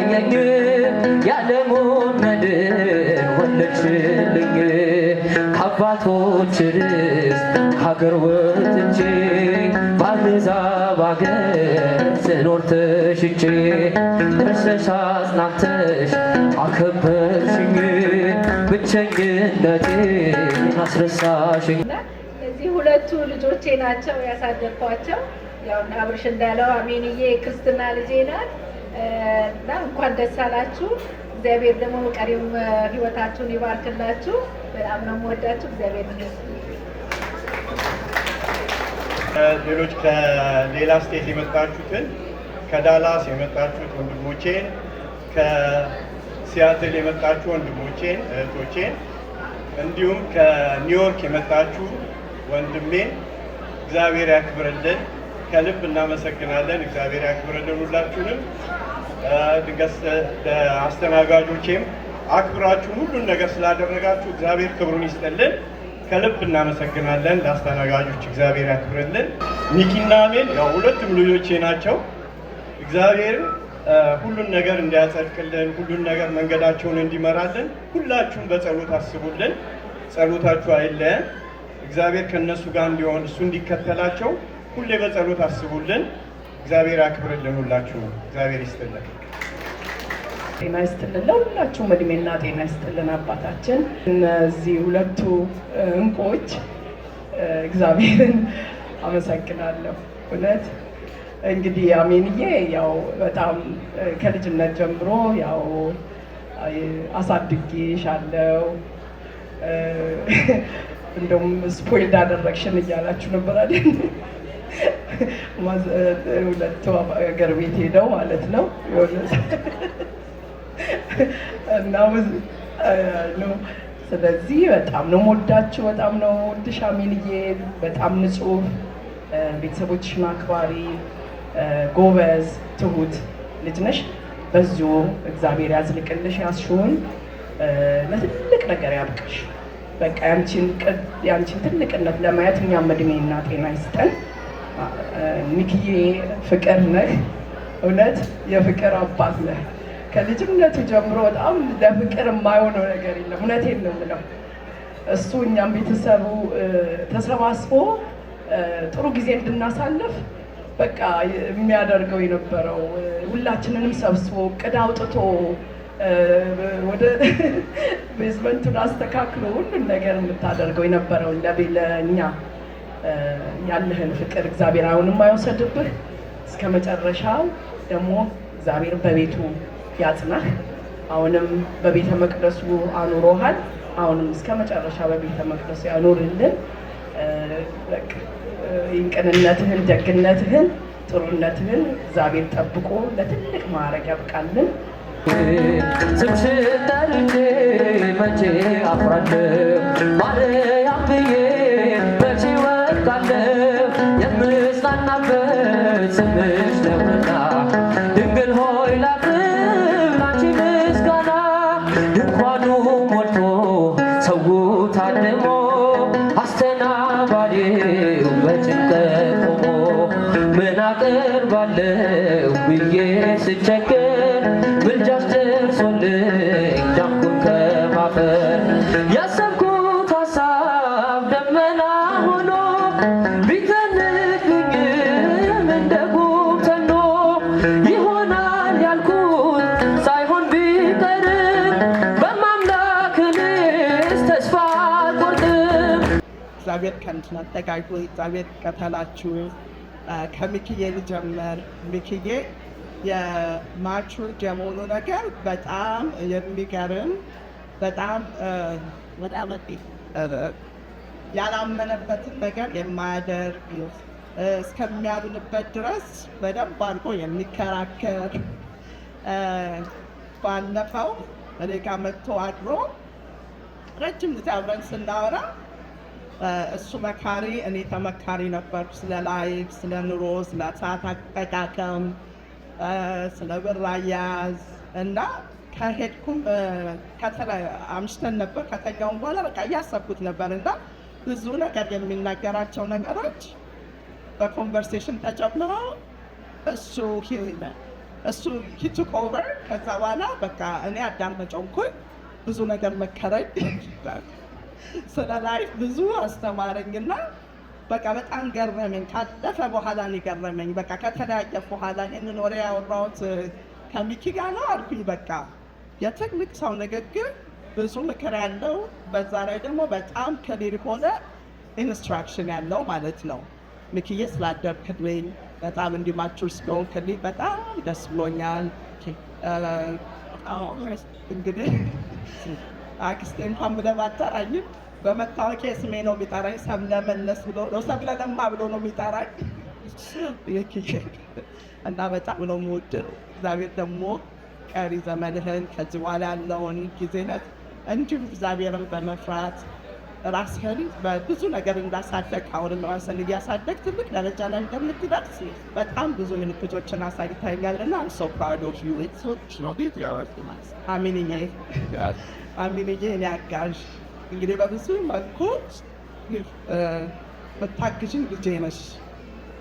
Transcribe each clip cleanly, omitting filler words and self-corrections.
ታየኝ ያለሙን መድን ወለድሽልኝ ከአባቶች ርስት ሀገር ወጥቼ በአሕዛብ አገር ስኖር ተሽቼ ደርሰሽ አጽናንተሽ አከበርሽኝ ብቸኝነቴን አስረሳሽኝ። እነዚህ ሁለቱ ልጆቼ ናቸው ያሳደግኳቸው። ያው አብርሽ እንዳለው አሜንዬ ክርስትና ልጄ ናት እና እንኳን ደስ አላችሁ። እግዚአብሔር ደግሞ ቀሪም ህይወታችሁን ይባርክላችሁ። በጣም ነው የምወዳችሁ። እግዚአብሔር ይመስገን። ሌሎች ከሌላ ስቴት የመጣችሁትን ከዳላስ የመጣችሁት ወንድሞቼን፣ ከሲያትል የመጣችሁ ወንድሞቼን እህቶቼን፣ እንዲሁም ከኒውዮርክ የመጣችሁ ወንድሜን እግዚአብሔር ያክብርልን። ከልብ እናመሰግናለን። እግዚአብሔር ያክብርልን ሁላችሁንም። ድንገት አስተናጋጆቼም አክብራችሁ ሁሉን ነገር ስላደረጋችሁ እግዚአብሔር ክብሩን ይስጥልን። ከልብ እናመሰግናለን። ለአስተናጋጆች እግዚአብሔር ያክብርልን። ሚኪና አሜን ያው ሁለቱም ልጆቼ ናቸው። እግዚአብሔር ሁሉን ነገር እንዲያጸድቅልን፣ ሁሉን ነገር መንገዳቸውን እንዲመራልን ሁላችሁም በጸሎት አስቡልን። ጸሎታችሁ አይለየን። እግዚአብሔር ከነሱ ጋር እንዲሆን እሱ እንዲከተላቸው ሁሌ በጸሎት አስቡልን። እግዚአብሔር ያክብርልን። ሁላችሁ እግዚአብሔር ይስጥልን። ጤና ይስጥልን። ለሁላችሁም እድሜና ጤና ይስጥልን። አባታችን እነዚህ ሁለቱ እንቁዎች እግዚአብሔርን አመሰግናለሁ። እውነት እንግዲህ አሜንዬ ያው በጣም ከልጅነት ጀምሮ ያው አሳድጌሻለሁ። እንደውም ስፖይልድ አደረግሽን እያላችሁ ነበር አይደል? ሁለቱ ሀገር ቤት ሄደው ማለት ነው እና ስለዚህ በጣም ነው የምወዳችሁ፣ በጣም ነው የምወድሽ አሜንዬ። በጣም ንጹህ፣ ቤተሰቦችሽን አክባሪ፣ ጎበዝ፣ ትሁት ልጅ ነሽ። በዚሁ እግዚአብሔር ያዝልቅልሽ፣ ያስሽውን ለትልቅ ነገር ያብቃሽ። በቃ ያንቺን ትልቅነት ለማየት እኛም እድሜና ጤና ይስጠን። ሚኪዬ ፍቅር ነህ፣ እውነት የፍቅር አባት ነህ። ከልጅነቱ ጀምሮ በጣም ለፍቅር የማይሆነው ነገር የለም። እውነቴን ነው የምለው። እሱ እኛም ቤተሰቡ ተሰባስቦ ጥሩ ጊዜ እንድናሳልፍ በቃ የሚያደርገው የነበረው ሁላችንንም ሰብስቦ እቅድ አውጥቶ ወደ ቤዝመንቱን አስተካክሎ ሁሉን ነገር የምታደርገው የነበረው ለእኛ ያለህን ፍቅር እግዚአብሔር አሁንም አይወሰድብህ። እስከ መጨረሻው ደግሞ እግዚአብሔር በቤቱ ያጽናህ። አሁንም በቤተ መቅደሱ አኑሮሃል። አሁንም እስከ መጨረሻ በቤተ መቅደሱ ያኑርልን። ቅንነትህን፣ ደግነትህን፣ ጥሩነትህን እግዚአብሔር ጠብቆ ለትልቅ ማዕረግ ያብቃልን። ስምሽን ጠርቼ መቼ አፍራለሁ? ማርያም ብዬ መቼ ወድቃለሁ? የምጽናናበት ስምሽ ነውና ድንግል ሆይ ላቅርብ ላንቺ ምስጋና። ድንኳኑ ሞልቶ ሰው ታድሞ አስተናባሪው በጭንቀት ቆሞ ምን አቀርባለሁ ብዬ ስቸገር ምልጃሽ ደርሶልኝ ዳንኩኝ ከማፈር። ያሰብኩት ሀሳብ ደመና ሆኖ ቢተንብኝም እንደ ጉም ተኖ ይሆናል ያልኩት ሳይሆን ቢቀርም በማምላክ እኔስ ተስፋ አልቆርጥም። እግዚአብሔር ከእንትን አጠጋግቶ እግዚአብሔር ከተላችሁ ከሚኪዬ ልጀምር። ሚኪዬ የማቹር የመሆኑ ነገር በጣም የሚገርም በጣም ያላመነበትን ነገር የማያደርግ እስከሚያምንበት ድረስ በደንብ አድርጎ የሚከራከር ባለፈው እኔ ጋር መጥቶ አድሮ ረጅም ጊዜ አብረን ስናወራ እሱ መካሪ እኔ ተመካሪ ነበርኩ። ስለ ላይፍ፣ ስለ ኑሮ፣ ስለ ሰዓት አጠቃቀም፣ ስለ ብር አያያዝ እና ከሄድኩም አምሽተን ነበር። ከተኛውም በኋላ በቃ እያሰብኩት ነበር እና ብዙ ነገር የሚናገራቸው ነገሮች በኮንቨርሴሽን ተጨምረው እሱ እሱ ሂ ቱክ ኦቨር። ከዛ በኋላ በቃ እኔ አዳመጨውኩኝ። ብዙ ነገር መከረኝ፣ ስለ ላይፍ ብዙ አስተማረኝና በቃ በጣም ገረመኝ። ካለፈ በኋላ ነው የገረመኝ። በቃ ከተለያየ በኋላ ይህንን ወሬ ያወራሁት ከሚኪ ጋር ነው አልኩኝ። በቃ የትልቅ ሰው ንግግር ብዙ ምክር ያለው፣ በዛ ላይ ደግሞ በጣም ክሊር ሆነ ኢንስትራክሽን ያለው ማለት ነው። ሚኪዬ ስላደረክልኝ በጣም እንዲማቹር ስለሆንክልኝ በጣም ደስ ብሎኛል። እንግዲህ አክስቴ እንኳን ብለህ አትጠራኝም። በመታወቂያ ስሜ ነው የሚጠራኝ። ሰብለ መለስ ብሎ ነው፣ ሰብለ ለማ ብሎ ነው የሚጠራኝ እና በጣም ነው የምወደው። እግዚአብሔር ደግሞ ቀሪ ዘመንህን ከዚህ በኋላ ያለውን ጊዜነት እንዲሁም እግዚአብሔርን በመፍራት ራስህን በብዙ ነገር እንዳሳደግ አሁንም ራስህን እያሳደግ ትልቅ ደረጃ ላይ እንደምትደርስ በጣም ብዙ ምልክቶችን አሳይተኸኛልና I'm so proud of you. አሚንዬ እኔ አጋዥ እንግዲህ በብዙ መልኩ መታግዥኝ ልጄ ነሽ።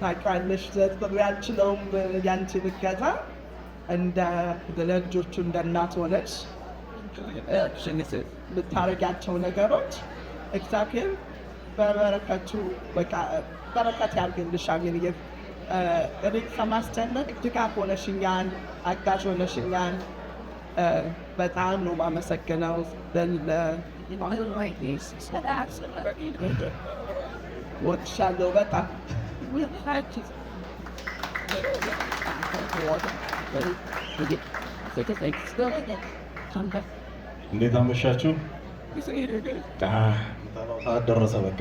ታውቂዋለሽ፣ ዘጥሩ ያልችለውም ያንቺን እገዛ እንደ ለልጆቹ እንደ እናት ሆነች የምታረጊያቸው ነገሮች እግዚአብሔር በበረከቱ በቃ በረከት ያድርግልሽ። አሜንዬ እኔ ከማስጨነቅ ድጋፍ ሆነሽኛል፣ አጋዥ ሆነሽኛል። በጣም ነው የማመሰግነው። ወድሻለሁ በጣም። እንዴት አመሻችሁ? ደረሰ። በቃ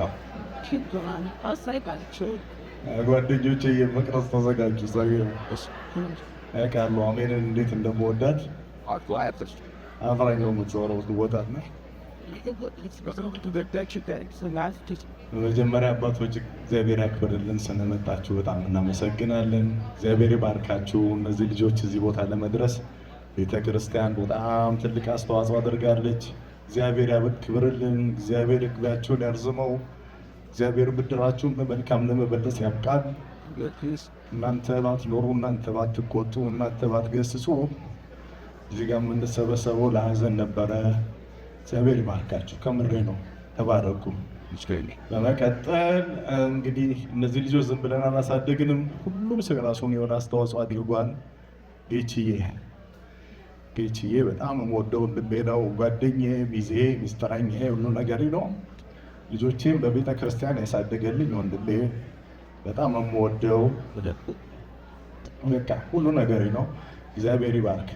ጓደኞቼ የመቅረጽ ተዘጋጁ። ያውቃሉ አሜንን እንዴት እንደምወዳት። አብራኝ ነው የምትዞረው ወጣት ነው። በመጀመሪያ አባቶች እግዚአብሔር ያክብርልን፣ ስለመጣችሁ በጣም እናመሰግናለን። እግዚአብሔር ይባርካችሁ። እነዚህ ልጆች እዚህ ቦታ ለመድረስ ቤተ ክርስቲያን በጣም ትልቅ አስተዋጽኦ አድርጋለች። እግዚአብሔር ያክብርልን። እግዚአብሔር ዕድሜያችሁን ያርዝመው። እግዚአብሔር ብድራችሁን በመልካም ለመመለስ ያብቃል። እናንተ ባትኖሩ፣ እናንተ ባትቆጡ፣ እናንተ ባትገስጹ እዚህ ጋር የምንሰበሰበው ለሀዘን ነበረ። እግዚአብሔር ይባርካችሁ። ከምሬ ነው። ተባረኩ። በመቀጠል እንግዲህ እነዚህ ልጆች ዝም ብለን አላሳደግንም። ሁሉም ሰው የራሱን የሆነ አስተዋጽኦ አድርጓል። ጌችዬ በጣም የምወደው ልቤ ነው። ጓደኛዬ፣ ሚዜ፣ ሚስጥረኛዬ ሁሉ ነገሬ ነው። ልጆቼም በቤተ ክርስቲያን ያሳደገልኝ ወንድሜ፣ በጣም የምወደው በቃ ሁሉ ነገሬ ነው። እግዚአብሔር ይባርክ።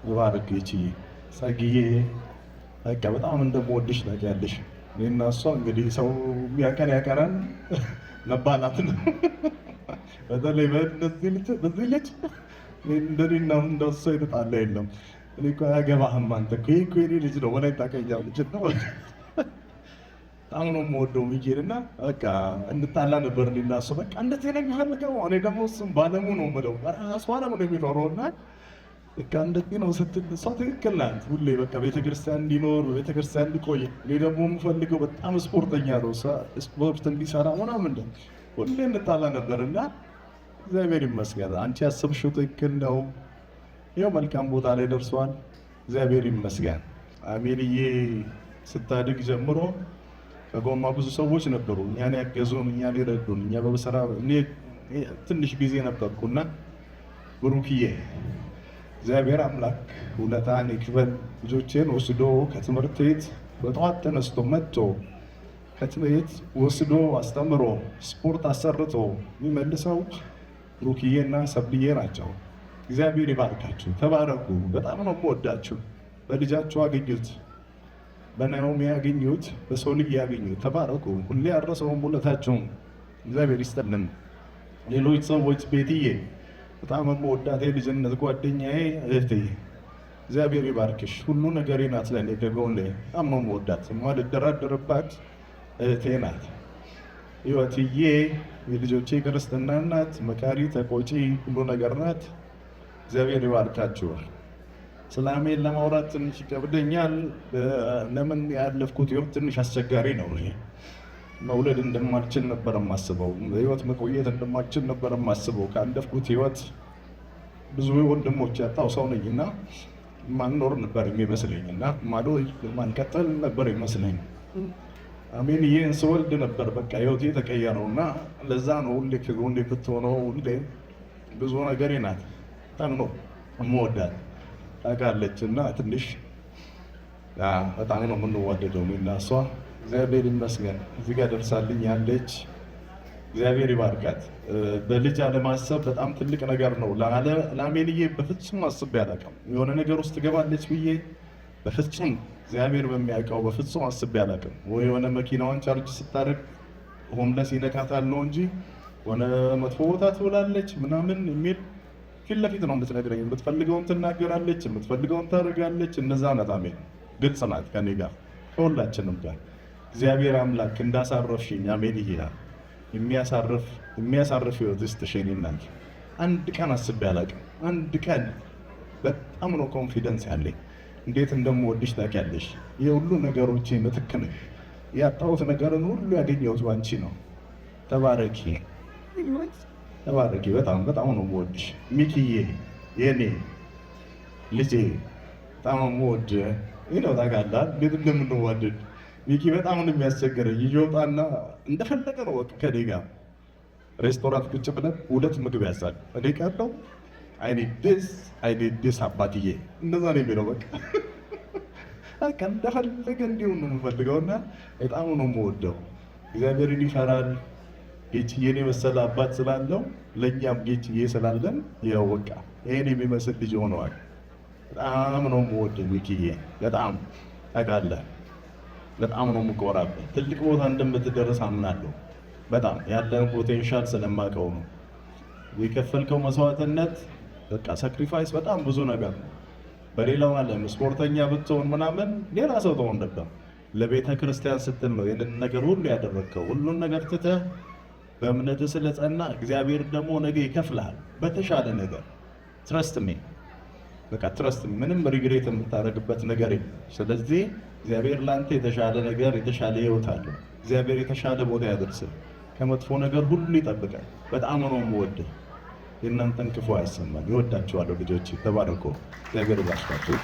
ይባርክ ጌችዬ። ጸግዬ በቃ በጣም እንደምወድሽ ታውቂያለሽ። እኔና እሷ እንግዲህ ሰው ያቀን ያቀናል መባላት ነው። በተለይ በዚህ ልጅ እንደኔና እንደሷ የተጣላ የለም። እኔ እኮ አያገባህም አንተ እኮ ይሄ እኮ የኔ ልጅ ነው ወላይ ታውቀኛለህ ልጅ ነው። በጣም ነው የምወደው ሚጌልና በቃ እንጣላ ነበር እኔና እሷ። በቃ እንደዚህ ነኝ አልከው። እኔ ደግሞ እሱም ባለሙ ነው የምለው ራሱ ባለሙ ነው የሚኖረውና በቃ እንደዚህ ነው ስትል እሷ ትክክል ናት። ሁሌ በቃ ቤተክርስቲያን እንዲኖር ቤተክርስቲያን እንዲቆይ። እኔ ደግሞ የምፈልገው በጣም ስፖርተኛ ነው፣ ስፖርት እንዲሰራ ምናምን ነው። ሁሌ እንጣላ ነበርና እግዚአብሔር ይመስገን አንቺ ያሰብሽው ትክክል ነው። ይኸው መልካም ቦታ ላይ ደርሷል። እግዚአብሔር ይመስገን። አሜንዬ ስታድግ ጀምሮ ከጎማ ብዙ ሰዎች ነበሩ፣ እኛን ያገዙን፣ እኛን ይረዱን። እኛ በስራ እኔ ትንሽ ጊዜ ነበርኩና ብሩክዬ እግዚአብሔር አምላክ ውለታን ይክፈል። ልጆቼን ወስዶ ከትምህርት ቤት በጠዋት ተነስቶ መጥቶ ከትምህርት ቤት ወስዶ አስተምሮ ስፖርት አሰርቶ የሚመልሰው ብሩክዬና ሰብልዬ ናቸው። እግዚአብሔር ይባርካችሁ፣ ተባረኩ። በጣም ነው የምወዳችሁ። በልጃችሁ አገኙት፣ በናኦሚ ያገኙት፣ በሰው ልጅ ያገኙት። ተባረኩ። ሁሌ ያረሰውን ውለታችሁን እግዚአብሔር ይስጥልን። ሌሎች ሰዎች ቤትዬ በጣም የምወዳት የልጅነት ጓደኛዬ እህቴ እግዚአብሔር ይባርክሽ። ሁሉ ነገሬ ናት ለእኔ። ደግሞ በጣም ነው የምወዳት፣ የማልደራደርባት እህቴ ናት። ህይወትዬ የልጆቼ ክርስትና ናት፣ መካሪ ተቆጪ ሁሉ ነገር ናት። እግዚአብሔር ይባርካችሁ። ስለ አሜን ለማውራት ትንሽ ይከብደኛል። ለምን ያለፍኩት ህይወት ትንሽ አስቸጋሪ ነው። መውለድ እንደማልችል ነበር የማስበው። በህይወት መቆየት እንደማልችል ነበር የማስበው። ካለፍኩት ህይወት ብዙ ወንድሞች ያጣው ሰው ነኝ እና ማንኖር ነበር የሚመስለኝ እና ማዶ ማንቀጠል ነበር ይመስለኝ። አሜን ይህን ስወልድ ነበር በቃ ህይወቴ የተቀየረው እና ለዛ ነው ሁሌ ከጎኔ ብትሆነው ሁሌ ብዙ ነገሬ ናት። በጣም ነው የምወዳት ታውቃለች እና ትንሽ በጣም ነው የምንዋደደው እና እሷ እግዚአብሔር ይመስገን እዚህ ጋር ደርሳልኝ ያለች። እግዚአብሔር ይባርካት። በልጅ አለማሰብ በጣም ትልቅ ነገር ነው። ለአሜንዬ በፍጹም አስቤ አላውቅም። የሆነ ነገር ውስጥ ትገባለች ብዬ በፍጹም እግዚአብሔር በሚያውቀው በፍጹም አስቤ አላውቅም። ወይ የሆነ መኪናዋን ቻርጅ ስታደርግ ሆምለስ ይነካታል ነው እንጂ ሆነ መጥፎ ቦታ ትውላለች ምናምን የሚል ፊት ለፊት ነው የምትነግረኝ። የምትፈልገውን ትናገራለች፣ የምትፈልገውን ታደርጋለች። እነዛ ናት አሜን። ግልጽ ናት ከኔ ጋር ከሁላችንም ጋር። እግዚአብሔር አምላክ እንዳሳረፍሽኝ አሜን ይላል። የሚያሳርፍ ህይወት ውስጥ እናንተ አንድ ቀን አስቤ አላውቅም። አንድ ቀን በጣም ነው ኮንፊደንስ ያለኝ። እንዴት እንደምወድሽ ታውቂያለሽ። የሁሉ ነገሮቼ ምትክ ነሽ። ያጣሁት ነገርን ሁሉ ያገኘሁት ባንቺ ነው። ተባረኪ ተባረኪ። በጣም በጣም ነው የምወድሽ ሚኪዬ፣ የኔ ልጄ በጣም ነው የምወድህ። ይህ ነው ታውቃለህ እንዴት እንደምንዋደድ። ሚኪ በጣም ነው የሚያስቸግረኝ። ይወጣና እንደፈለገ ነው ወጥ ከኔ ጋር ሬስቶራንት ቁጭ ብለን ሁለት ምግብ ያዛል። እኔ ቀረው አይኔ ዲስ አባትዬ እንደዛ ነው የሚለው። በቃ እንደፈለገ እንዲሆን ነው የምፈልገውና በጣም ነው የምወደው። እግዚአብሔርን ይፈራል። ጌችዬን የመሰለ አባት ስላለው ለእኛም ጌችዬ ስላለን ያው በቃ ይሄን የሚመስል ልጅ ሆነዋል። በጣም ነው የምወደው ሚኪዬ። በጣም ታውቃለህ፣ በጣም ነው የምኮራበት። ትልቅ ቦታ እንደምትደርስ አምናለሁ። በጣም ያለን ፖቴንሻል ስለማውቀው ነው። የከፈልከው መስዋዕትነት በቃ ሳክሪፋይስ በጣም ብዙ ነገር ነው። በሌላው ዓለም ስፖርተኛ ብትሆን ምናምን ሌላ ሰው ትሆን ነበር። ለቤተ ክርስቲያን ስትል ነው ይህንን ነገር ሁሉ ያደረግከው። ሁሉን ነገር ትተህ በእምነትህ ስለጸና እግዚአብሔር ደግሞ ነገ ይከፍልሃል በተሻለ ነገር። ትረስት ሚ በቃ ትረስት ሚ። ምንም ሪግሬት የምታደርግበት ነገር የለም። ስለዚህ እግዚአብሔር ለአንተ የተሻለ ነገር የተሻለ ህይወት አለው። እግዚአብሔር የተሻለ ቦታ ያደርስል። ከመጥፎ ነገር ሁሉ ይጠብቃል። በጣም ነው የምወድህ። የእናንተን ክፉ አይሰማም። ይወዳችኋለሁ ልጆች። ተባረኩ። እግዚአብሔር ይባርካችሁ።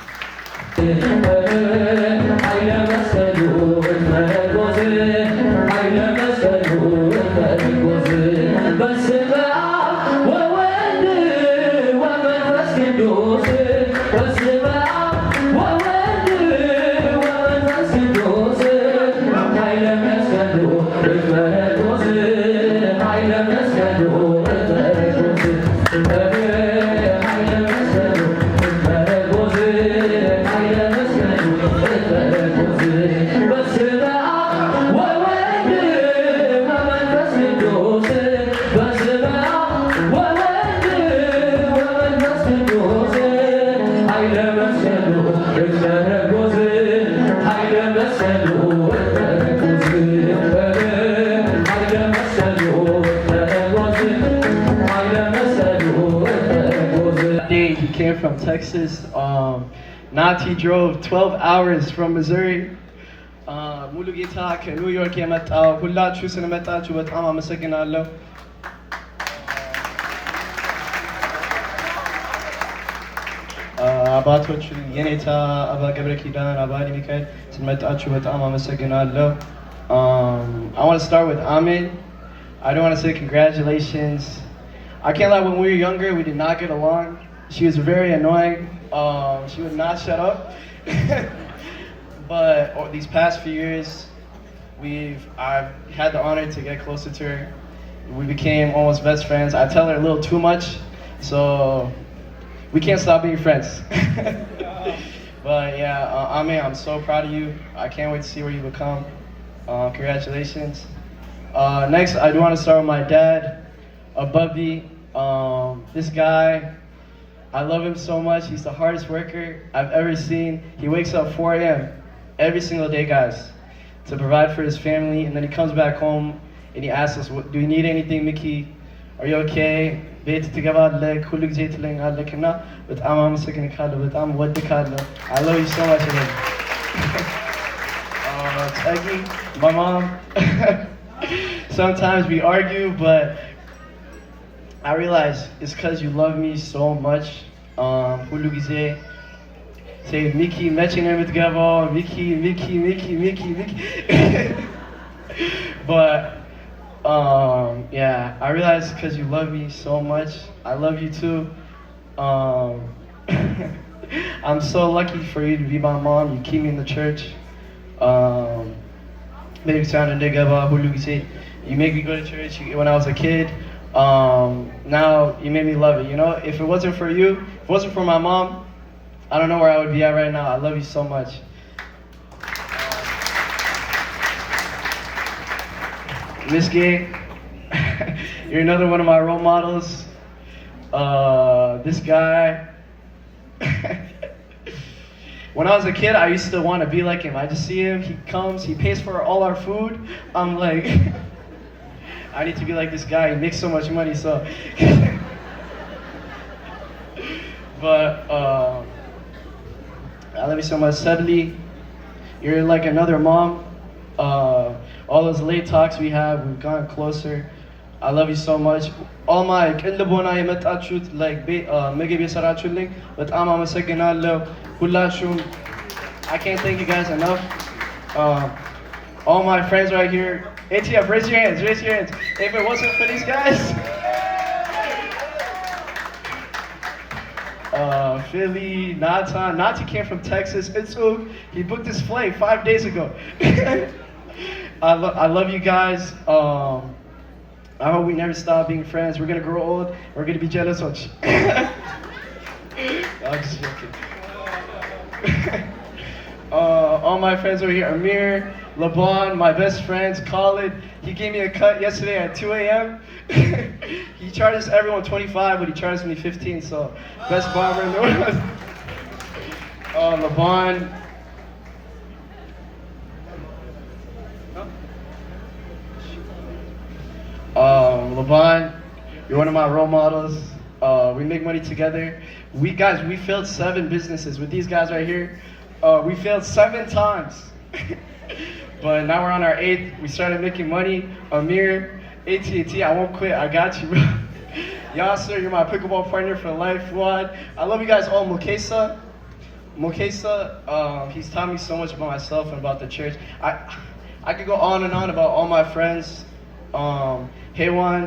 He came from Texas. Nati drove 12 hours from Missouri. ሙሉ ጌታ ከኒውዮርክ የመጣው ሁላችሁ ስለመጣችሁ በጣም አመሰግናለሁ። አባቶች የኔታ አባ ገብረ ኪዳን አባ ሚካኤል ስለመጣችሁ በጣም አመሰግናለሁ። I want to start with Amin. I don't want to say congratulations. I can't lie, when we were younger we did not get along. She was very annoying. She would not shut up. But these past few years, I've had the honor to get closer to her. We became almost best friends. I tell her a little too much, so we can't stop being friends. But yeah, Amin, I'm so proud of you. I can't wait to see where you become. Congratulations. Next, I do want to start with my dad, Abubbi. This guy, I love him so much. He's the hardest worker I've ever seen. He wakes up 4 a.m. every single day, guys, to provide for his family. And then he comes back home and he asks us, do you need anything, Mickey? Are you okay? I love you so much. Teggy, my mom. Sometimes we argue, but I realized it's because you love me so much. Hulu gize say Mickey mentioning with Gabo, Mickey. But yeah, I realized because you love me so much. I love you too. I'm so lucky for you to be my mom. You keep me in the church. You make me go to church when I was a kid. Now you made me love it. You know, if it wasn't for you, if it wasn't for my mom, I don't know where I would be at right now. I love you so much. Miss Gay, you're another one of my role models. This guy. When I was a kid, I used to want to be like him. I just see him, he comes, he pays for all our food. I'm like, I need to be like this guy. He makes so much money, so. But I love you so much. Suddenly, you're like another mom. All those late talks we have, we've gotten closer. I love you so much. All my ቅልቦና የመጣችሁት like ምግብ የሰራችሁልኝ በጣም አመሰግናለሁ ሁላችሁም. I can't thank you guys enough. All my friends right here. ATF, raise your hands. If it wasn't for these guys. Philly, Nati came from Texas. He booked his flight 5 days ago. I love you guys. I hope we never stop being friends. We're gonna grow old. We're gonna be jealous. I'm just joking. All my friends over here: Amir, Laban, my best friends, Khalid. He gave me a cut yesterday at 2 a.m. He charges everyone 25, but he charges me 15. So best barber in the world. Laban. Laban, you're one of my role models. We make money together. We failed 7 businesses with these guys right here. We failed 7 times. But now we're on our 8th. We started making money. Amir, AT&T, I won't quit. I got you, bro. Yasser, you're my pickleball partner for life. Fuad, I love you guys all. Mokesa, he's taught me so much about myself and about the church. I could go on and on about all my friends. Haywan,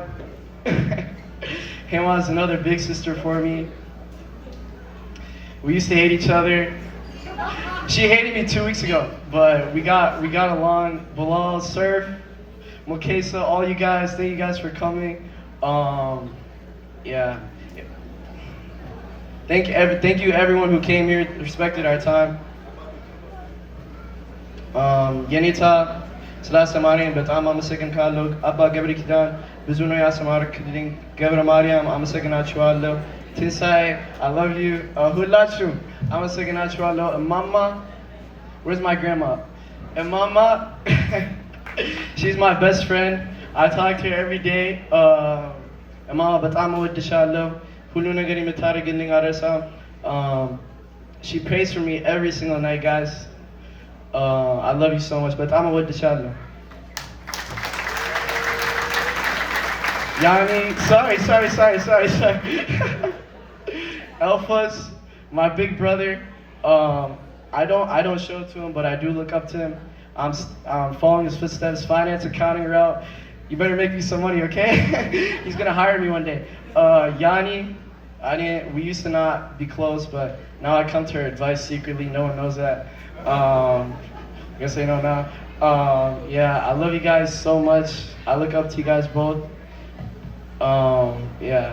Haywan's another big sister for me. We used to hate each other. She hated me 2 weeks ago, but we got along. Bilal, Surf, Mokesa, all you guys, thank you guys for coming. Yeah. Thank you everyone who came here, respected our time. Yenita, ስላስተማረኝ በጣም አመሰግናለሁ። አባ ገብረ ኪዳን ብዙ ነው ያስተማረክልኝ። ገብረ ማርያም አመሰግናችኋለሁ። ትንሳኤ I love you. ሁላችሁም አመሰግናችኋለሁ። Mama, where's my grandma? And Mama, she's my best friend. I talk to her every day. Mama በጣም እወድሻለሁ። ሁሉ ነገር የምታደርግልኝ አረሳም። She prays for me every single night, guys. I love you so much, but I'm a Shadla. Yanni, sorry. Alphas, my big brother. I don't show to him, but I do look up to him. I'm following his footsteps, finance, accounting route. You better make me some money, okay? He's gonna hire me one day. Yanni, we used to not be close, but now I come to her advice secretly. No one knows that. I guess they know now. Yeah, I love you guys so much. I look up to you guys both. Yeah.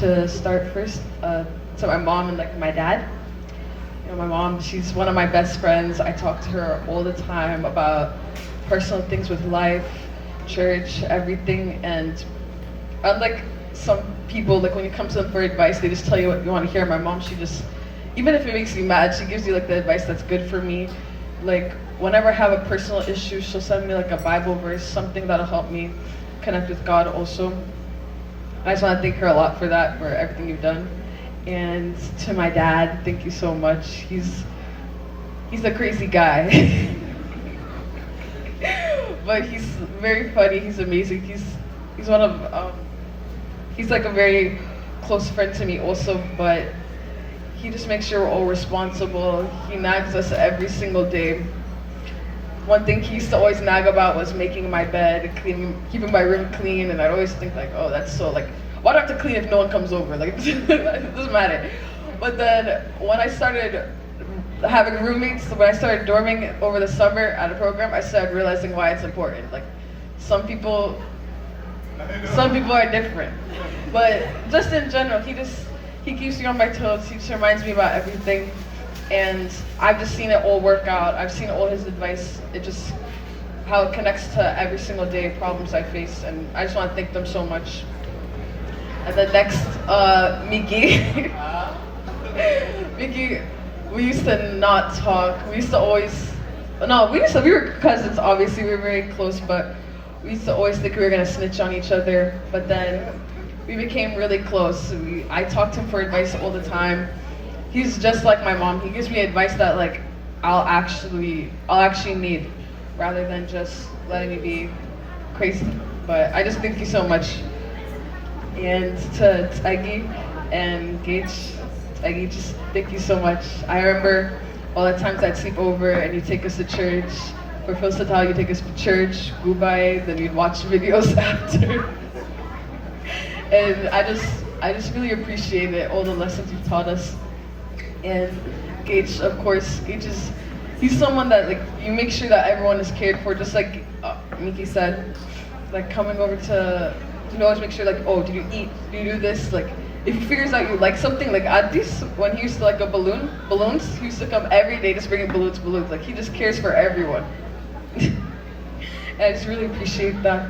to start first to my mom and like my dad. You know, my mom, she's one of my best friends. I talk to her all the time about personal things with life, church, everything. And unlike some people, like when you come to them for advice, they just tell you what you want to hear. My mom, she just, even if it makes you mad, she gives you like the advice that's good for me. Like whenever I have a personal issue, she'll send me like a Bible verse, something that'll help me connect with God also. I just want to thank her a lot for that, for everything you've done. And to my dad, thank you so much. He's a crazy guy. But he's very funny, he's amazing. He's one of, he's like a very close friend to me also, but he just makes sure we're all responsible. He nags us every single day. One thing he used to always nag about was making my bed, keeping my room clean, and I'd always think like, oh, that's so like, why do I have to clean if no one comes over? Like, it doesn't matter. But then when I started having roommates, when I started dorming over the summer at a program, I started realizing why it's important. Like, some people are different. But just in general, he keeps me on my toes. He just reminds me about everything. And I've just seen it all work out. I've seen all his advice. It just, how it connects to every single day problems I face. And I just want to thank them so much. And then next, Miki. Miki, we used to not talk. We were cousins, obviously. We were very close, but we used to always think we were going to snitch on each other. But then we became really close. I talked to him for advice all the time. He's just like my mom. He gives me advice that like I'll actually need, rather than just letting me be crazy. But I just thank you so much. And to Agi and Gage, Agi, just thank you so much. I remember all the times I'd sleep over and you'd take us to church. For Filsatal, you'd take us to church, Gubai, then we'd watch videos after. And I just really appreciate it, all the lessons you've taught us. And Gage, of course, he's someone that like you make sure that everyone is cared for, just like Miki said, like coming over to always make sure like, oh, did you eat? Do you do this? Like, if he figures out you like something, like Adis, when he used to like a balloons, he used to come every day just bringing balloons. Like, he just cares for everyone. And I just really appreciate that.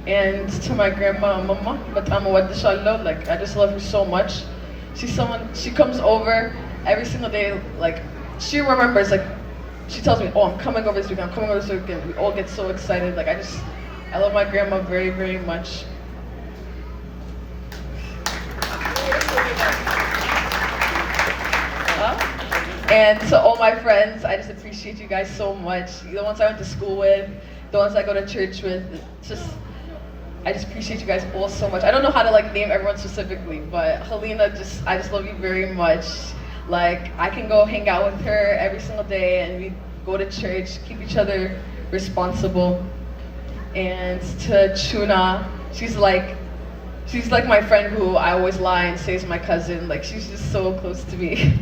And to my grandma, Mama, like, I just love her so much. She's someone, she comes over every single day, like, she remembers, like, she tells me, oh, I'm coming over this weekend, I'm coming over this weekend. We all get so excited. Like, I love my grandma very, very much. And to all my friends, I just appreciate you guys so much. The ones I went to school with, the ones I go to church with, I just appreciate you guys all so much. I don't know how to like name everyone specifically, but Helena, I just love you very much. Like, I can go hang out with her every single day and we go to church, keep each other responsible. And to Chuna, she's like my friend who I always lie and say is my cousin. Like, she's just so close to me.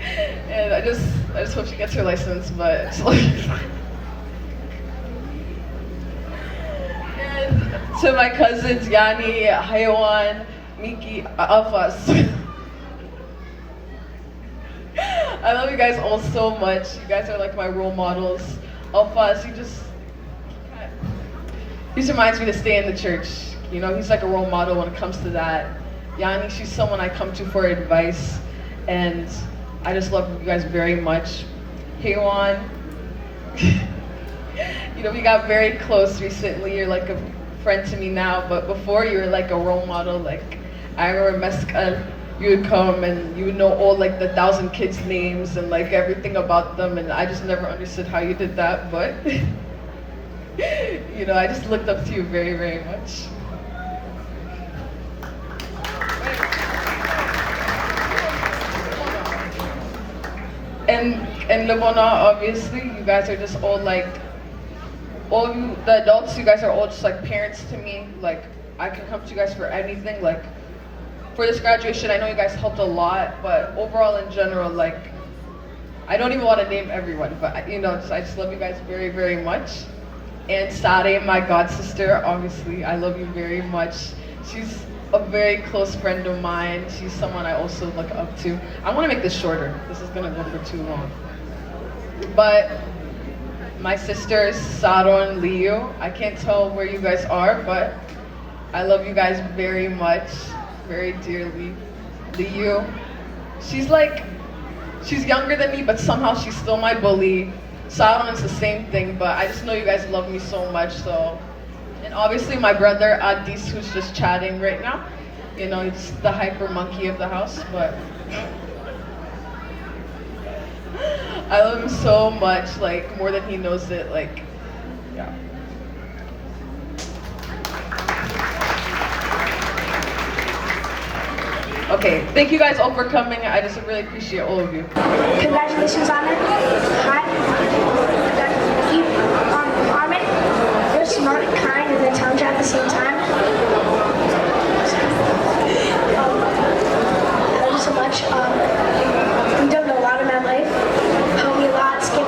And I just hope she gets her license, but it's like and to my cousins, Yanni, Hayawan, Miki, Alphas. I love you guys all so much. You guys are like my role models. Alphas, he just reminds me to stay in the church. You know, he's like a role model when it comes to that. Yanni, she's someone I come to for advice, and I just love you guys very much. Heywan, you know, we got very close recently. You're like a friend to me now, but before you were like a role model. Like, I remember Mescal, you would come and you would know all like the 1,000 kids' names and like everything about them, and I just never understood how you did that, but you know, I just looked up to you very, very much. And Lebona, obviously, you guys are just all like, all you, the adults, you guys are all just like parents to me. Like, I can come to you guys for anything. Like, for this graduation, I know you guys helped a lot, but overall in general, like, I don't even want to name everyone, but you know, I just love you guys very, very much. And Sare, my god sister, obviously, I love you very much. a very close friend of mine. She's someone I also look up to. I want to make this shorter. This is gonna go for too long. But my sisters, Saro and Liu, I can't tell where you guys are, but I love you guys very much, very dearly. Liu, she's younger than me, but somehow she's still my bully. Saro is the same thing, but I just know you guys love me so much, so. And obviously my brother Adis, who's just chatting right now. You know, he's the hyper monkey of the house, but I love him so much, like more than he knows it, like, yeah. Okay, thank you guys all for coming. I just really appreciate all of you. Congratulations, Armin. Hi. Armin, you're smart, kind, and intelligent at the same time. I love you so much. You've done a lot in my life. Helped me a lot. Skip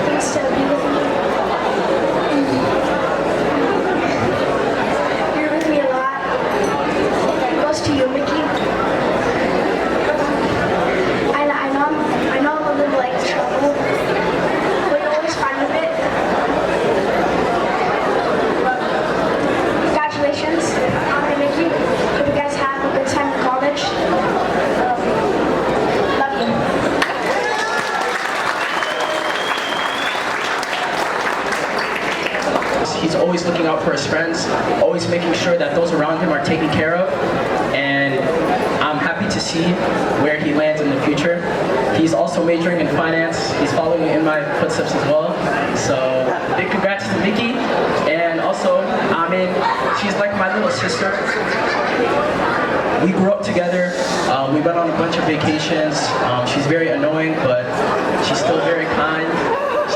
things to be with me. You're with me a lot. Close to you, Mickey. I know I'm a little like trouble, but you're always fine with it. Congratulations, Armin and Mickey. Hope you guys have a good time in college. Love you. He's always looking out for his friends, always making sure that those around him are taken care of, and I'm happy to see where he lands in the future. He's also majoring in finance. He's following in my footsteps as well. So big congrats to Mickey, and also Amin. She's like my little sister. We grew up together. We went on a bunch of vacations. She's very annoying, but she's still very kind.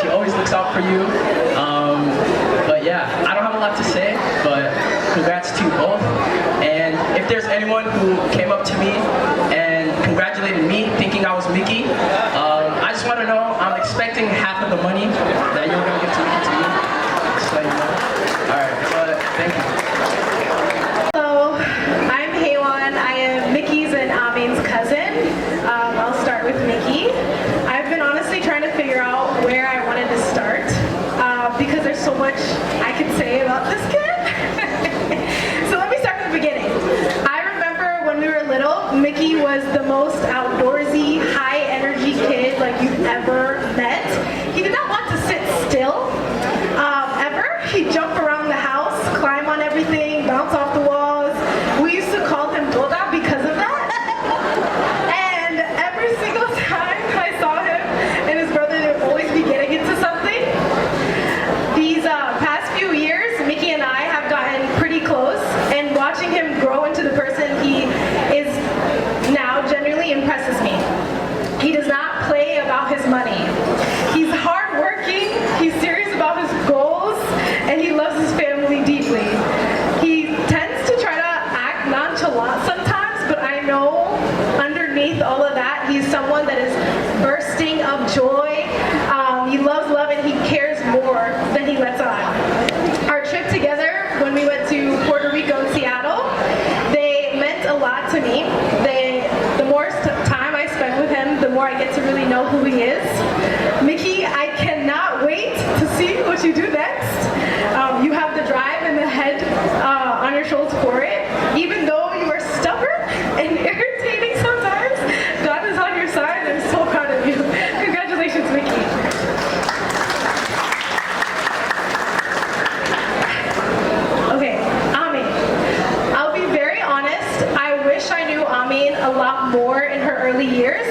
She always looks out for you. But yeah, I don't have a lot to say, but congrats to you both. And if there's anyone who came up to me and congratulated me thinking I was Mickey, I just want to know I'm expecting half of the money that you're going to give to Mickey to me. Just so you know. Alright, but thank you. Hello, I'm Haywan. I am Mickey's and Amin's cousin. I'll start with Mickey. I've been honestly trying to figure out where I wanted to start because there's so much I could say about this kid. So let me start from the beginning. I remember when we were little, Mickey was the most outdoorsy, high energy kid like you've ever met. He did not want to sit still, ever. He'd jump around the house, climb on everything, bounce off the walls. We used to call him Doda because of that. And every single time I saw him and his brother, they would always be getting into something. These past few years, Mickey and I have gotten pretty close, and watching him grow into the person he is now genuinely impresses me. He does not play about his money. He's hardworking, he's serious about his goals, and he loves his family deeply. He tends to try to act nonchalant sometimes, but I know underneath all of that, he's someone that is bursting of joy. He loves love and he cares more than he lets on. Our trip together when we went to Puerto Rico and Seattle, they meant a lot to me. The more time I spend with him, the more I get to really know who he is. Mickey, I cannot wait to see what you do next. You have the drive and the head on your shoulders for it. Even though you are stubborn and irritating sometimes, God is on your side and I'm so proud of you. Congratulations, Mickey. Okay, Amin. I'll be very honest, I wish I knew Amin a lot more in her early years,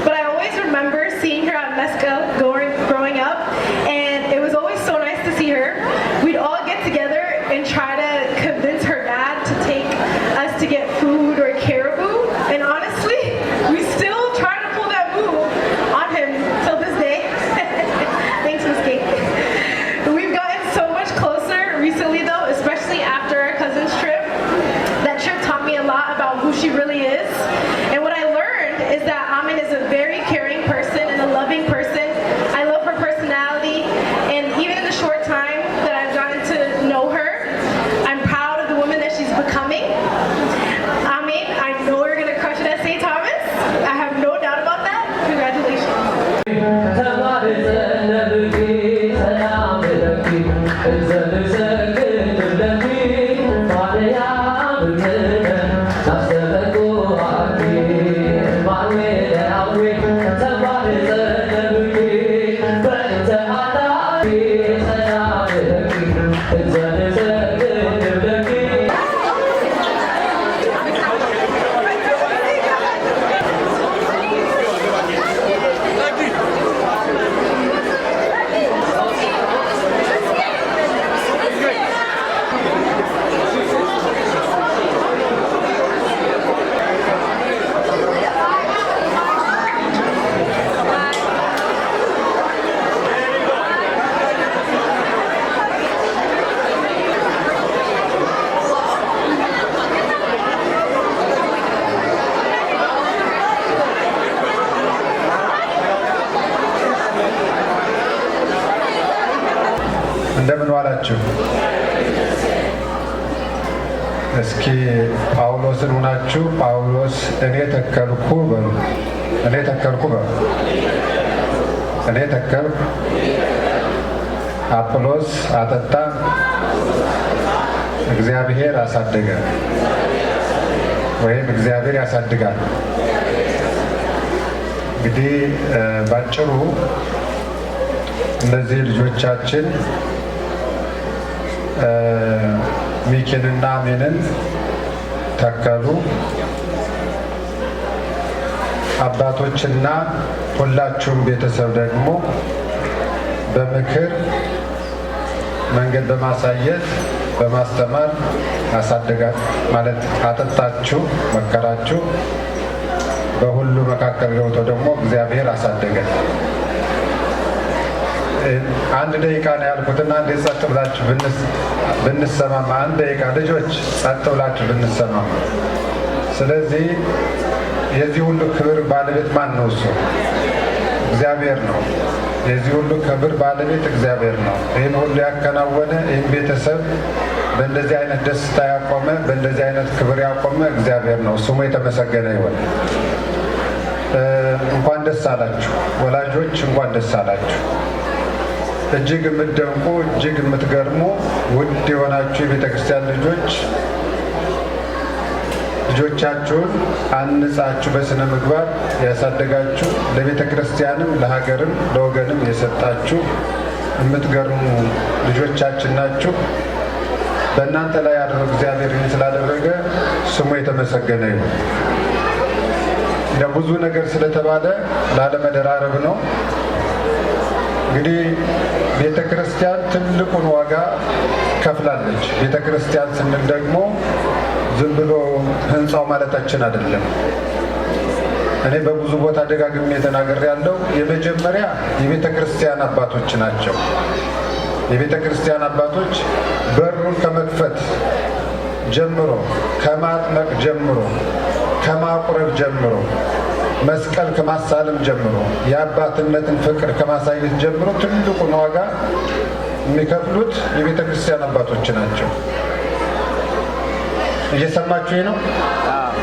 but I always remember seeing her at Mesca growing up, and it was always so nice to see her. We'd all get together and try to convince her dad to take us to get food or caribou, and honestly, we still try to pull that move on him till this day. Thanks, Miss Kate. We've gotten so much closer recently though, especially after our cousin's trip. That trip taught me a lot about who she really is. And what I learned is that Amin is a very caring person and a loving person እንደምን ዋላችሁ? እስኪ ጳውሎስን ሆናችሁ ጳውሎስ እኔ ተከልኩ በሉ። እኔ ተከልኩ በሉ። እኔ ተከልኩ፣ አጵሎስ አጠጣ፣ እግዚአብሔር አሳደገ፣ ወይም እግዚአብሔር ያሳድጋል። እንግዲህ ባጭሩ እነዚህ ልጆቻችን ሚኪንና አሜንን ተከሉ። አባቶችና ሁላችሁም ቤተሰብ ደግሞ በምክር መንገድ በማሳየት በማስተማር አሳደጋል ማለት አጠጣችሁ፣ መከራችሁ። በሁሉ መካከል ገብቶ ደግሞ እግዚአብሔር አሳደገ። አንድ ደቂቃ ነው ያልኩትና እንዴት ጸጥ ብላችሁ ብንሰማማ፣ አንድ ደቂቃ ልጆች ጸጥ ብላችሁ ብንሰማማ። ስለዚህ የዚህ ሁሉ ክብር ባለቤት ማን ነው? እሱ እግዚአብሔር ነው። የዚህ ሁሉ ክብር ባለቤት እግዚአብሔር ነው። ይህን ሁሉ ያከናወነ፣ ይህን ቤተሰብ በእንደዚህ አይነት ደስታ ያቆመ፣ በእንደዚህ አይነት ክብር ያቆመ እግዚአብሔር ነው። ስሙ የተመሰገነ ይሁን። እንኳን ደስ አላችሁ ወላጆች፣ እንኳን ደስ አላችሁ። እጅግ የምትደንቁ እጅግ የምትገርሙ ውድ የሆናችሁ የቤተ ክርስቲያን ልጆች፣ ልጆቻችሁን አንጻችሁ በስነ ምግባር ያሳደጋችሁ፣ ለቤተ ክርስቲያንም ለሀገርም ለወገንም የሰጣችሁ የምትገርሙ ልጆቻችን ናችሁ። በእናንተ ላይ ያደረገ እግዚአብሔር ይህን ስላደረገ ስሙ የተመሰገነ ይሁን። ብዙ ነገር ስለተባለ ላለመደራረብ ነው። እንግዲህ ቤተ ክርስቲያን ትልቁን ዋጋ ከፍላለች። ቤተ ክርስቲያን ስንል ደግሞ ዝም ብሎ ህንፃው ማለታችን አይደለም። እኔ በብዙ ቦታ ደጋግሜ ተናግሬያለሁ። የመጀመሪያ የቤተ ክርስቲያን አባቶች ናቸው። የቤተ ክርስቲያን አባቶች በሩን ከመክፈት ጀምሮ፣ ከማጥመቅ ጀምሮ፣ ከማቁረብ ጀምሮ፣ መስቀል ከማሳለም ጀምሮ፣ የአባትነትን ፍቅር ከማሳየት ጀምሮ ትልቁን ዋጋ የሚከፍሉት የቤተ ክርስቲያን አባቶች ናቸው። እየሰማችሁ ነው?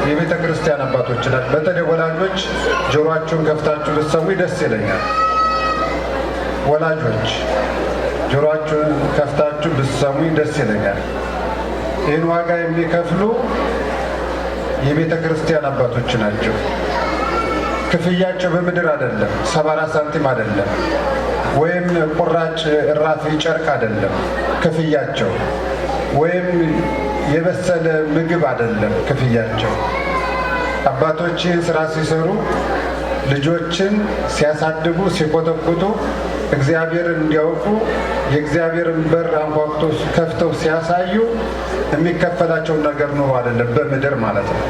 የቤተ ክርስቲያን አባቶች ናቸው። በተለይ ወላጆች ጆሮአችሁን ከፍታችሁ ልትሰሙ ደስ ይለኛል። ወላጆች ጆሮአችሁን ከፍታችሁ ልትሰሙ ደስ ይለኛል። ይህን ዋጋ የሚከፍሉ የቤተ ክርስቲያን አባቶች ናቸው። ክፍያቸው በምድር አይደለም፣ 74 ሳንቲም አይደለም፣ ወይም ቁራጭ እራፊ ጨርቅ አይደለም። ክፍያቸው ወይም የበሰለ ምግብ አይደለም። ክፍያቸው አባቶች ይህን ስራ ሲሰሩ፣ ልጆችን ሲያሳድጉ፣ ሲኮተኩቱ፣ እግዚአብሔርን እንዲያውቁ የእግዚአብሔርን በር አንኳኩቶ ከፍተው ሲያሳዩ የሚከፈላቸውን ነገር ኑሮ አይደለም፣ በምድር ማለት ነው።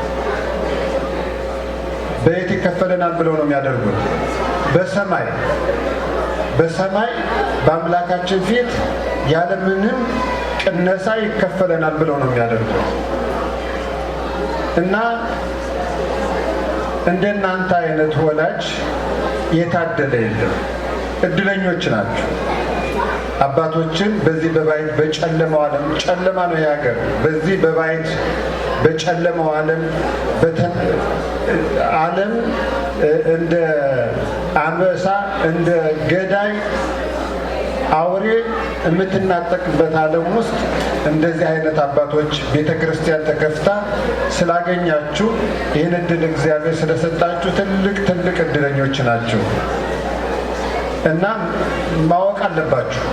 በየት ይከፈለናል ብለው ነው የሚያደርጉት? በሰማይ በሰማይ በአምላካችን ፊት ያለምንም ቅነሳ ይከፈለናል ብለው ነው የሚያደርጉት። እና እንደናንተ አይነት ወላጅ የታደለ የለም። እድለኞች ናቸው። አባቶችን በዚህ በባይት በጨለማው ዓለም፣ ጨለማ ነው የሀገር፣ በዚህ በባይት በጨለማው ዓለም ዓለም እንደ አንበሳ እንደ ገዳይ አውሬ የምትናጠቅበት ዓለም ውስጥ እንደዚህ አይነት አባቶች ቤተ ክርስቲያን ተከፍታ ስላገኛችሁ፣ ይህን እድል እግዚአብሔር ስለሰጣችሁ ትልቅ ትልቅ እድለኞች ናቸው። እና ማወቅ አለባችሁ።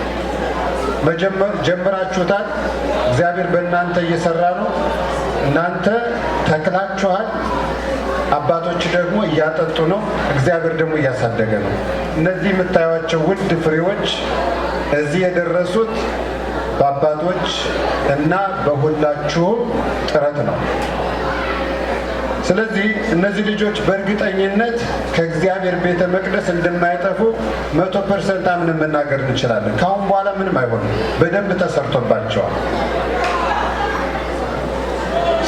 ጀምራችሁታል። እግዚአብሔር በእናንተ እየሰራ ነው። እናንተ ተክላችኋል። አባቶች ደግሞ እያጠጡ ነው። እግዚአብሔር ደግሞ እያሳደገ ነው። እነዚህ የምታዩቸው ውድ ፍሬዎች እዚህ የደረሱት በአባቶች እና በሁላችሁም ጥረት ነው። ስለዚህ እነዚህ ልጆች በእርግጠኝነት ከእግዚአብሔር ቤተ መቅደስ እንደማይጠፉ 100% አምነን መናገር እንችላለን። ከአሁን በኋላ ምንም አይሆንም። በደንብ ተሰርቶባቸዋል።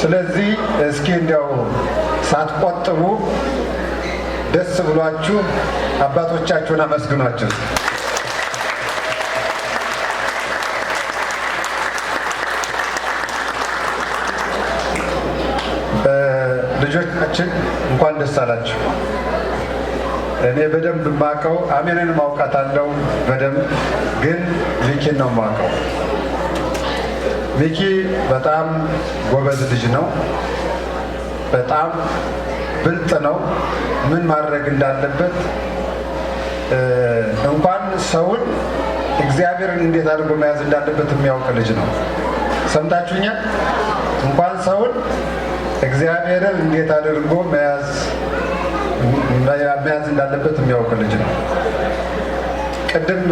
ስለዚህ እስኪ እንዲያው ሳትቆጥቡ ደስ ብሏችሁ አባቶቻችሁን አመስግኗቸው። ልጆቻችን እንኳን ደስ አላችሁ። እኔ በደንብ ማቀው አሜንን ማውቃታለሁ በደንብ ግን ሚኪን ነው ማቀው። ሚኪ በጣም ጎበዝ ልጅ ነው። በጣም ብልጥ ነው። ምን ማድረግ እንዳለበት እንኳን ሰውን እግዚአብሔርን እንዴት አድርጎ መያዝ እንዳለበት የሚያውቅ ልጅ ነው። ሰምታችሁኛል? እንኳን ሰውን እግዚአብሔርን እንዴት አድርጎ መያዝ እንዳለበት የሚያውቅ ልጅ ነው። ቅድም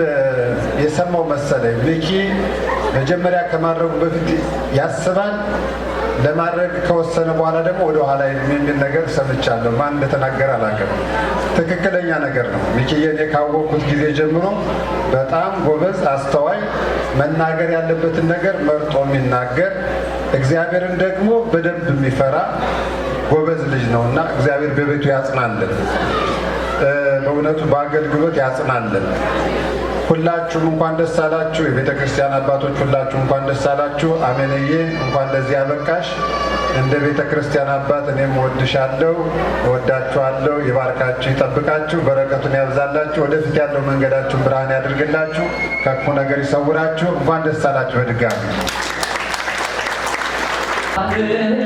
የሰማው መሰለኝ ሚኪ መጀመሪያ ከማድረጉ በፊት ያስባል፣ ለማድረግ ከወሰነ በኋላ ደግሞ ወደ ኋላ የሚል ነገር ሰምቻለሁ። ማን እንደተናገረ አላውቅም። ትክክለኛ ነገር ነው። ሚኪዬ እኔ ካወቅኩት ጊዜ ጀምሮ በጣም ጎበዝ፣ አስተዋይ፣ መናገር ያለበትን ነገር መርጦ የሚናገር እግዚአብሔርን ደግሞ በደንብ የሚፈራ ጎበዝ ልጅ ነው እና እግዚአብሔር በቤቱ ያጽናልን። በእውነቱ በአገልግሎት ያጽናልን። ሁላችሁም እንኳን ደስ አላችሁ። የቤተ ክርስቲያን አባቶች ሁላችሁ እንኳን ደስ አላችሁ። አሜንዬ እንኳን ለዚህ አበቃሽ። እንደ ቤተ ክርስቲያን አባት እኔም እወድሻለሁ፣ እወዳችኋለሁ። ይባርካችሁ፣ ይጠብቃችሁ፣ በረከቱን ያብዛላችሁ። ወደፊት ያለው መንገዳችሁን ብርሃን ያድርግላችሁ፣ ከክፉ ነገር ይሰውራችሁ። እንኳን ደስ አላችሁ በድጋሚ። Michael